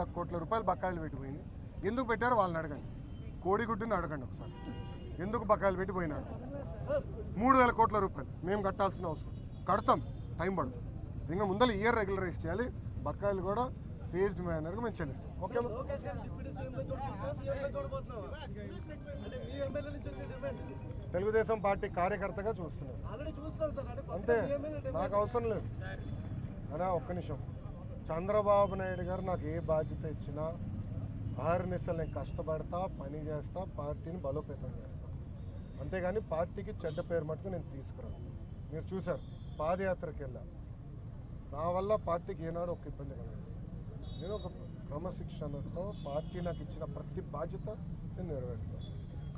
కోట్ల రూపాయలు బకాయిలు పెట్టిపోయినాయి. ఎందుకు పెట్టారో వాళ్ళని అడగండి. కోడిగుడ్డుని అడగండి ఒకసారి. ఎందుకు బకాయిలు పెట్టిపోయినాడు? 3000 కోట్ల రూపాయలు మేము కట్టాల్సిన అవసరం, కడతాం, టైం పడుతుంది. ఇంకా ముందర ఇయర్ రెగ్యులరైజ్ చేయాలి. బకాయిలు కూడా ఫేజ్డ్ మేనర్గా మేము చెల్లిస్తాం. ఓకే, తెలుగుదేశం పార్టీ కార్యకర్తగా చూస్తున్నాం అంతే, నాకు అవసరం లేదు అనా. ఒక్క నిమిషం, చంద్రబాబు నాయుడు గారు నాకు ఏ బాధ్యత ఇచ్చినా అహర్నిశలు నేను కష్టపడతా, పని చేస్తా, పార్టీని బలోపేతం చేస్తా. అంతేగాని పార్టీకి చెడ్డ పేరు మటుకు నేను తీసుకురాను. మీరు చూశారు, పాదయాత్రకి వెళ్ళా, నా వల్ల పార్టీకి ఏనాడు ఒక ఇబ్బంది కలగదు. నేను ఒక క్రమశిక్షణతో పార్టీ నాకు ఇచ్చిన ప్రతి బాధ్యత నేను నెరవేరుస్తాను,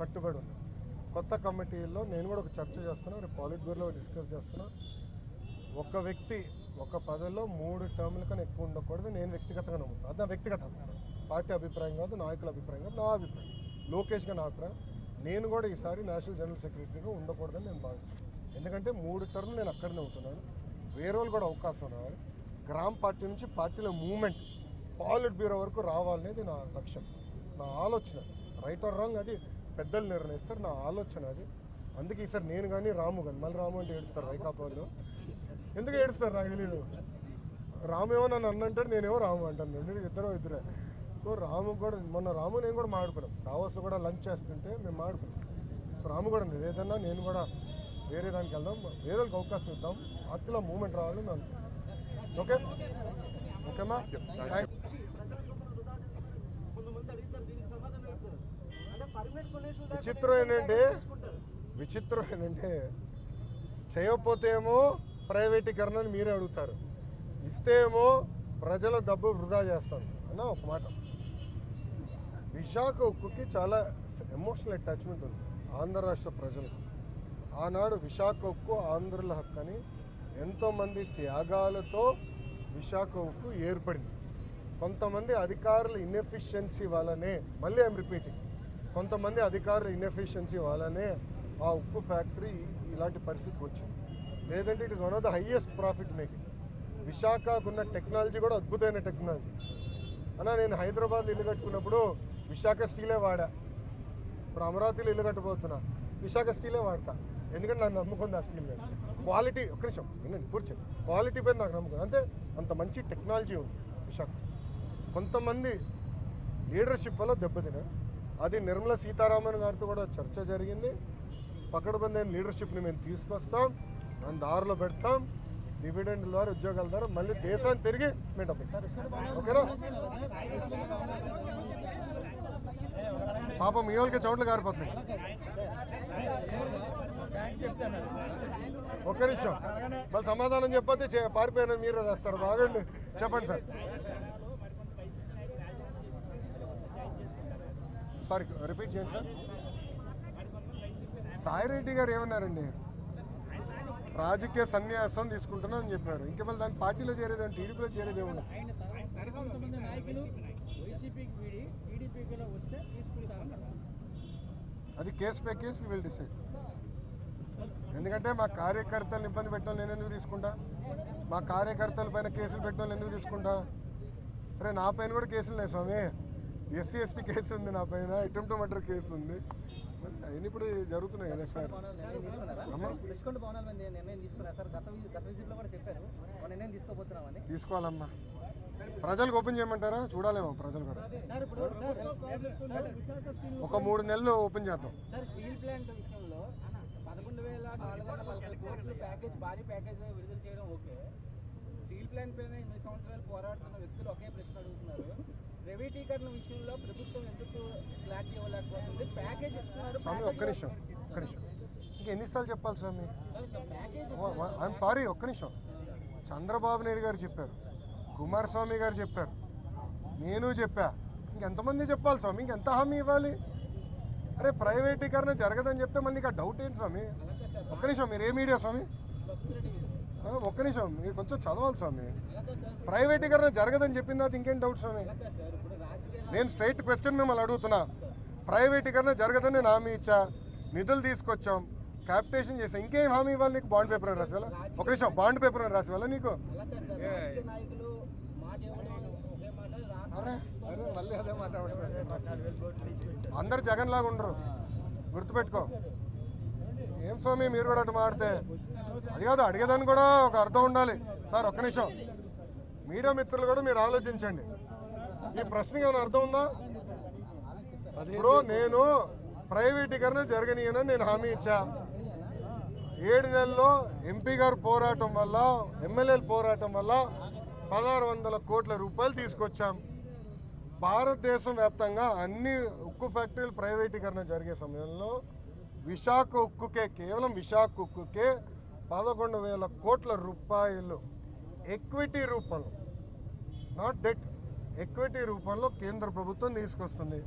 కట్టుబడి ఉన్నాను. కొత్త కమిటీల్లో నేను కూడా ఒక చర్చ చేస్తున్నా, రేపు పాలిట్ బ్యూరోలో డిస్కస్ చేస్తున్నా. ఒక వ్యక్తి ఒక పదవిలో 3 టర్ముల కన్నా ఎక్కువ ఉండకూడదు. నేను వ్యక్తిగతంగా నమ్ముతాను, అది నా వ్యక్తిగత అభిప్రాయం, పార్టీ అభిప్రాయం కాదు, నాయకుల అభిప్రాయం కాదు, నా అభిప్రాయం, లోకేష్గా నా అభిప్రాయం. నేను కూడా ఈసారి నేషనల్ జనరల్ సెక్రటరీగా ఉండకూడదని నేను భావిస్తాను. ఎందుకంటే 3 టర్ములు నేను అక్కడనే అవుతున్నాను, వేరే వాళ్ళు కూడా అవకాశం రావాలి. గ్రామ పార్టీ నుంచి పార్టీలో మూవ్మెంట్ పాలిట్ బ్యూరో వరకు రావాలనేది నా లక్ష్యం, నా ఆలోచన. రైట్ ఆర్ రాంగ్ అది పెద్దలు నిర్ణయిస్తారు, నా ఆలోచన అది. అందుకే ఈసారి నేను కానీ రాము కానీ, మళ్ళీ రాము అంటే ఏడుస్తారు వైకాపాలో. ఎందుకు ఏడుస్తారు నాకు తెలియదు. రాము ఏమో నన్ను అన్నంటాడు, నేనేమో రాము అంటాను, ఇద్దరే. సో రాము కూడా మొన్న రాము నేను కూడా మాట్లాడుకున్నాం, దావోస్లో కూడా లంచ్ చేస్తుంటే మేము మాట్లాడుకున్నాం. సో రాము కూడా ఏదన్నా నేను కూడా వేరే దానికి వెళ్దాం, వేరే వాళ్ళకి అవకాశం ఇద్దాం, పార్టీలో మూవ్మెంట్ రావాలి మేము. ఓకే ఓకేమ్మా. విచిత్రం ఏంటంటే చేయకపోతే ఏమో ప్రైవేటీకరణని మీరే అడుగుతారు, ఇస్తే ఏమో ప్రజల డబ్బు వృధా చేస్తాను అన్న ఒక మాట. విశాఖ ఉక్కుకి చాలా ఎమోషనల్ అటాచ్మెంట్ ఉంది ఆంధ్ర రాష్ట్ర ప్రజలకు. ఆనాడు విశాఖ ఉక్కు ఆంధ్రుల హక్కు అని ఎంతోమంది త్యాగాలతో విశాఖ ఉక్కు ఏర్పడింది. కొంతమంది అధికారుల ఇన్ఎఫిషియన్సీ వల్లనే, మళ్ళీ ఐఎమ్ రిపీటింగ్, కొంతమంది అధికారుల ఇన్ఎఫిషియన్సీ వల్లనే ఆ ఉక్కు ఫ్యాక్టరీ ఇలాంటి పరిస్థితికి వచ్చింది. లేదంటే it is one of the highest profit making. విశాఖకున్న టెక్నాలజీ కూడా అద్భుతమైన టెక్నాలజీ అన్న. నేను హైదరాబాద్లో ఇల్లు కట్టుకున్నప్పుడు విశాఖ స్టీలే వాడా. ఇప్పుడు అమరావతిలో ఇల్లు కట్టబోతున్నా, విశాఖ స్టీలే వాడతా. ఎందుకంటే నన్ను నమ్ముకుంది ఆ స్టీల్ మీద. క్వాలిటీ, ఒక్క నిమిషం ఏంటండి కూర్చొని, క్వాలిటీ పైన నాకు నమ్మకం. అంటే అంత మంచి టెక్నాలజీ ఉంది విశాఖ. కొంతమంది లీడర్షిప్ వల్ల దెబ్బతిన, అది నిర్మలా సీతారామన్ గారితో కూడా చర్చ జరిగింది. పకడ్బందైన లీడర్షిప్ని మేము తీసుకొస్తాం, దాని దారిలో పెడతాం, డివిడెండ్ ద్వారా, ఉద్యోగాల ద్వారా మళ్ళీ దేశాన్ని తిరిగి మేము డబ్బు. ఓకేనా? పాపం మీ వాళ్ళకి చోట్ల కారిపోతున్నాయి. ఒక్క నిమిషం, మళ్ళీ సమాధానం చెప్పతే పారిపోయిన మీరే రాస్తారు. బాగండి, చెప్పండి సార్. సారీ, రిపీట్ చేయండి సార్. సాయిరెడ్డి గారు ఏమన్నారండి? రాజకీయ సన్యాసం తీసుకుంటున్నా అని చెప్పారు. ఇంకా మళ్ళీ దాని పార్టీలో చేరేది, టీడీపీలో చేరేది ఏమన్నా? అది కేసు పై కేసు వి విల్ డిసైడ్. ఎందుకంటే మా కార్యకర్తలను ఇబ్బంది పెట్టడం నేను ఎందుకు తీసుకుంటా? మా కార్యకర్తల పైన కేసులు పెట్టడం ఎందుకు తీసుకుంటా? అరే నా పైన కూడా కేసులు ఉన్నాయి స్వామి, ఎస్సీ ఎస్టీ కేసు ఉంది నా పైన, అటెంప్ట్ టు మర్డర్ కేసు ఉంది, అవన్నీ ఇప్పుడు జరుగుతున్నాయి కదా. ఎఫ్ఐఆర్ తీసుకోవాలమ్మా. ప్రజలకు ఓపెన్ చేయమంటారా? చూడాలేమో ప్రజలు కూడా. ఒక 3 నెలలు ఓపెన్ చేద్దాం. 11,440 కోట్లు ప్యాకేజ్, భారీ ప్యాకేజ్ విడుదల చేయడం ఓకే. స్టీల్ ప్లాంట్ పైన 8 సంవత్సరాలు పోరాడుతున్న వ్యక్తులు ఒకే ప్రశ్న అడుగుతున్నారు. ప్రైవేటీకరణ విషయంలో ప్రభుత్వం ఎందుకు క్లారిటీ ఇవ్వలేకపోతుంది? ప్యాకేజ్ ఇస్తున్నారు. స్వామి ఒక్క నిమిషం, ఇంకా ఎన్నిసార్లు చెప్పాలి స్వామి? ఐఎమ్ సారీ, ఒక్క నిమిషం. చంద్రబాబు నాయుడు గారు చెప్పారు, కుమారస్వామి గారు చెప్పారు, నేను చెప్పా, ఇంకెంతమంది చెప్పాలి స్వామి? ఇంకెంత హామీ ఇవ్వాలి? అరే ప్రైవేటీకరణ జరగదని చెప్తే మళ్ళీ ఇంకా డౌట్ ఏంటి స్వామి? ఒక్క నిమిషం, మీరు ఏ మీడియా స్వామి? ఒక్క నిమిషం, మీరు కొంచెం చదవాలి స్వామి. ప్రైవేటీకరణ జరగదని చెప్పిన తర్వాత ఇంకేం డౌట్ స్వామి? నేను స్ట్రైట్ క్వశ్చన్ మిమ్మల్ని అడుగుతున్నా. ప్రైవేటీకరణ జరగదని నేను హామీ ఇచ్చా, నిధులు తీసుకొచ్చాం, క్యాపిటేషన్ చేసాం, ఇంకేం హామీ ఇవ్వాలి నీకు? బాండ్ పేపర్ అని రాసేవాళ్ళ? ఒక నిమిషం, బాండ్ పేపర్ అని రాసేవాళ్ళ నీకు? మళ్ళీ అదే అందరు జగన్ లాగా ఉండరు, గుర్తుపెట్టుకో. ఏం స్వామి మీరు కూడా అటు మాడితే అది కాదు, అడిగేదాన్ని కూడా ఒక అర్థం ఉండాలి. సార్ ఒక్క నిమిషం, మీడియా మిత్రులు కూడా మీరు ఆలోచించండి. ఈ ప్రశ్నకి ఏమైనా అర్థం ఉందా? ఇప్పుడు నేను ప్రైవేటీకరణ జరగనీయనని నేను హామీ ఇచ్చా. 7 నెలల్లో ఎంపీ గారు పోరాటం వల్ల, ఎమ్మెల్యేల పోరాటం వల్ల 1600 కోట్ల రూపాయలు తీసుకొచ్చాం. భారతదేశం వ్యాప్తంగా అన్ని ఉక్కు ఫ్యాక్టరీలు ప్రైవేటీకరణ జరిగే సమయంలో విశాఖ ఉక్కుకే, కేవలం విశాఖ ఉక్కుకే 11,000 కోట్ల రూపాయలు ఎక్విటీ రూపంలో, నాట్ డెట్, ఎక్విటీ రూపంలో కేంద్ర ప్రభుత్వం తీసుకొస్తుంది.